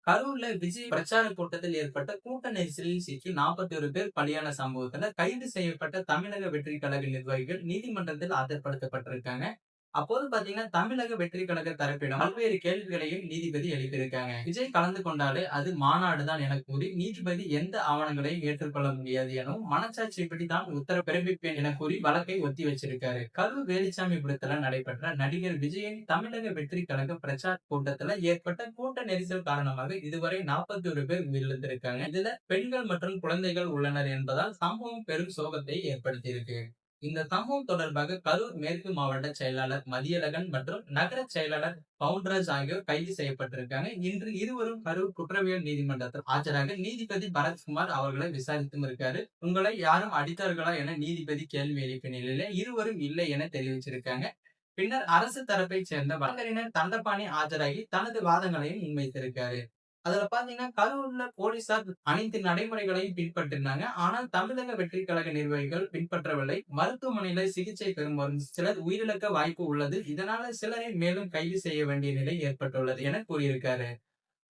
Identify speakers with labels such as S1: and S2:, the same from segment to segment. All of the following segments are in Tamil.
S1: கரூர்ல விஜய் பிரச்சார கூட்டத்தில் ஏற்பட்ட கூட்ட நெரிசலில் சிக்கி 41 பேர் பலியான சம்பவத்துல கைது செய்யப்பட்ட தமிழக வெற்றி கழக நிர்வாகிகள் நீதிமன்றத்தில் ஆஜர்படுத்தப்பட்டிருக்காங்க. அப்போது பாத்தீங்கன்னா தமிழக வெற்றி கழக தரப்பிடம் பல்வேறு கேள்விகளையும் நீதிபதி எழுப்பியிருக்காங்க. விஜய் கலந்து கொண்டாலே அது மாநாடுதான் என கூறி நீதிபதி எந்த ஆவணங்களையும் ஏற்றுக்கொள்ள முடியாது எனவும் மனசாட்சிப்படி தான் உத்தரவு பிறப்பிப்பேன் என கூறி வழக்கை ஒத்தி வச்சிருக்காரு. கரூர் வேலுச்சாமிபுரத்துல நடைபெற்ற நடிகர் விஜயின் தமிழக வெற்றி கழக பிரச்சார கூட்டத்துல ஏற்பட்ட கூட்ட நெரிசல் காரணமாக இதுவரை 41 பேர் உயிரிழந்திருக்காங்க. இதுல பெண்கள் மற்றும் குழந்தைகள் உள்ளனர் என்பதால் சம்பவம் பெரும் சோகத்தை ஏற்படுத்தியிருக்கு. இந்த சம்பவம் தொடர்பாக கரூர் மேற்கு மாவட்ட செயலாளர் மதியழகன் மற்றும் நகர செயலாளர் பவுன்ராஜ் ஆகியோர் கைது செய்யப்பட்டிருக்காங்க. இன்று இருவரும் கரூர் குற்றவியல் நீதிமன்றத்தில் ஆஜராக நீதிபதி பரத்குமார் அவர்களை விசாரித்தும் இருக்காரு. உங்களை யாரும் அடித்தார்களா என நீதிபதி கேள்வி எழுப்பிய நிலையில இருவரும் இல்லை என தெரிவிச்சிருக்காங்க. பின்னர் அரசு தரப்பை சேர்ந்த வழக்கறிஞர் தண்டபாணி ஆஜராகி தனது வாதங்களையும் முன்வைத்திருக்காரு. அதுல பாத்தீங்கன்னா கரூர்ல போலீசார் அனைத்து நடைமுறைகளையும் பின்பற்றினாங்க. ஆனால் தமிழக வெற்றி கழக நிர்வாகிகள் பின்பற்றவில்லை. மருத்துவமனையில சிகிச்சை பெறும் வரும் சிலர் உயிரிழக்க வாய்ப்பு உள்ளது. இதனால சிலரை மேலும் கைது செய்ய வேண்டிய நிலை ஏற்பட்டுள்ளது என கூறியிருக்காரு.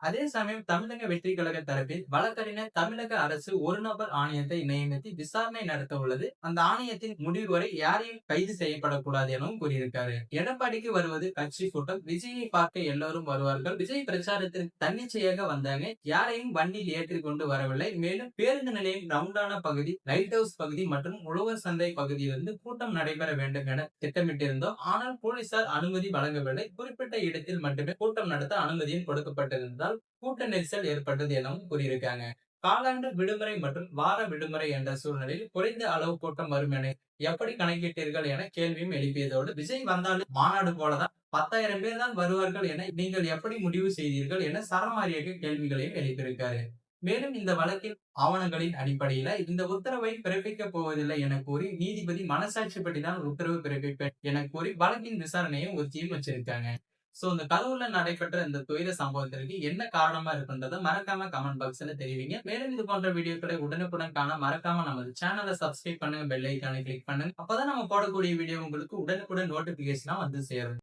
S1: அதே சமயம் தமிழக வெற்றி கழக தரப்பில் வழக்கறிஞர் தமிழக அரசு ஒரு நபர் ஆணையத்தை நியமித்து விசாரணை நடத்த உள்ளது. அந்த ஆணையத்தின் முடிவு வரை யாரையும் கைது செய்யப்படக்கூடாது எனவும் கூறியிருக்காரு. எடப்பாடிக்கு வருவது கட்சி கூட்டம். விஜயை பார்க்க எல்லோரும் வருவார்கள். விஜய் பிரச்சாரத்திற்கு தன்னிச்சையாக வந்தாங்க. யாரையும் வண்டியில் ஏற்றிக் கொண்டு வரவில்லை. மேலும் பேருந்து நிலையம் ரவுண்டானா பகுதி, லைட் ஹவுஸ் பகுதி மற்றும் உழவர் சந்தை பகுதியிலிருந்து கூட்டம் நடைபெற வேண்டும் என திட்டமிட்டிருந்தோம். ஆனால் போலீசார் அனுமதி வழங்கவில்லை. குறிப்பிட்ட இடத்தில் மட்டுமே கூட்டம் நடத்த அனுமதியும் கொடுக்கப்பட்டிருந்ததால் கூட்ட நெரிசல் ஏற்பட்டது எனவும் கூறியிருக்காங்க. காலாண்டு விடுமுறை மற்றும் வார விடுமுறை என்ற சூழ்நிலையில் குறைந்த அளவு கூட்டம் வரும் என எப்படி கணக்கிட்டீர்கள் என கேள்வியும் எழுப்பியதோடு விஜய் வந்தாலும் மாநாடு போலதான் 10,000 பேர் தான் வருவார்கள் என நீங்கள் எப்படி முடிவு செய்தீர்கள் என சரமாரியாக கேள்விகளையும் எழுப்பியிருக்காரு. மேலும் இந்த வழக்கில் ஆவணங்களின் அடிப்படையில இந்த உத்தரவை பிறப்பிக்கப் போவதில்லை என கூறி நீதிபதி மனசாட்சிப்படிதான் உத்தரவு பிறப்பிப்பேன் என கூறி வழக்கின் விசாரணையை ஒத்தியும் வச்சிருக்காங்க. சோ இந்த கரூர்ல நடைபெற்ற இந்த துயர சம்பவத்திற்கு என்ன காரணமா இருக்குன்றத மறக்காம கமெண்ட் பாக்ஸ்ல தெரிவிங்க. மேலும் இது போன்ற வீடியோக்களை உடனுக்குடன் காண மறக்காம நமது சேனலை சப்ஸ்கிரைப் பண்ணுங்க, பெல் ஐகானை கிளிக் பண்ணுங்க. அப்பதான் நம்ம போடக்கூடிய வீடியோ உங்களுக்கு உடனுக்குடன் நோட்டிபிகேஷனா வந்து சேரும்.